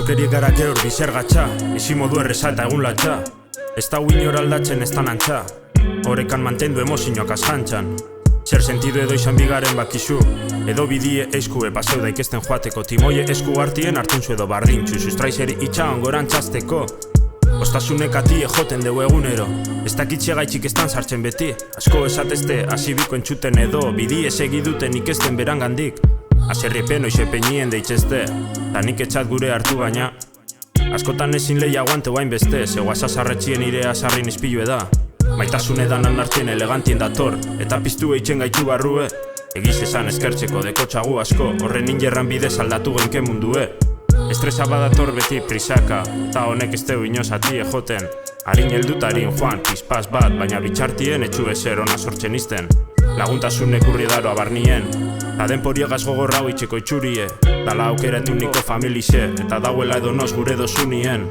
Porkeriek gara gehor bizergatxa, ezi modu erreza eta egun latxa. Ez da inor aldatzen ez da nantxa, horekan mantendu emozioak azjantxan. Zer sentido edo izan bigaren bakizu, edo bidie eskue paseu daikesten joateko. Timoie esku hartien hartuntzu edo bardintxu, sustraizeri itxa ongoran txasteko. Ostasunek atie joten deu egunero, ez dakitxe gaitxik estan sartzen beti. Asko esatezte, asibiko entzuten edo, bidie segiduten ikesten berangandik. Aserriepen oize peinien deitzezte, ta nik etxat gure hartu baina. Askotan ezin lehi aguante guain beste, zego asazarretxien ire azarrin izpilu eda. Maitasune danan hartien elegantien dator, eta piztu eitzen gaitu barrue. Egiz esan eskertzeko dekotxagu asko, horren ingerran bidez aldatu genke mundue. Estresa badator beti prisaka, ta honek ez teu inoz ati ejoten. Harin heldutarin joan pizpaz bat, baina bitxartien etxu ezer ona sortzen izten. Laguntasunek urri daro abarnien, ta denporiagaz gogorra hau itxeko itxurie. Dala aukeretu niko familixe, eta dauela edo noz gure dozunien.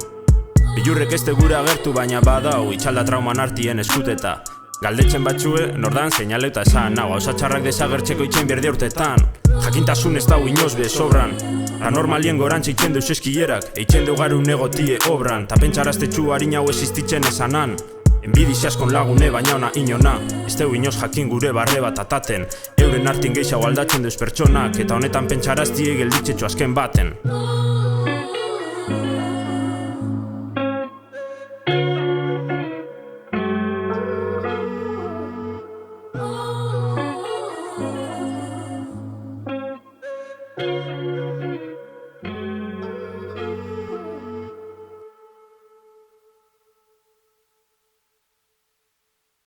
Bilurrek ez gure agertu baina badau, itxalda trauman hartien eskuteta. Galdetzen batzue, nordan seinaleuta esan, nau hausatxarrak desagertzeko itxen berde urtetan. Jakintasun ez dau inoz be sobran, ta normalien gorantza itxen deus eskillerak, eitxen deu garu negotie obran, ta pentsaraztetxu harin hau existitzen esanan. Enbidiziazkon lagune baina ona inona, ez deu inoz jakin gure barre bat ataten. Euren hartin gehiago aldatzen deus pertsonak, eta honetan pentsaraztie gelditzetxo azken baten.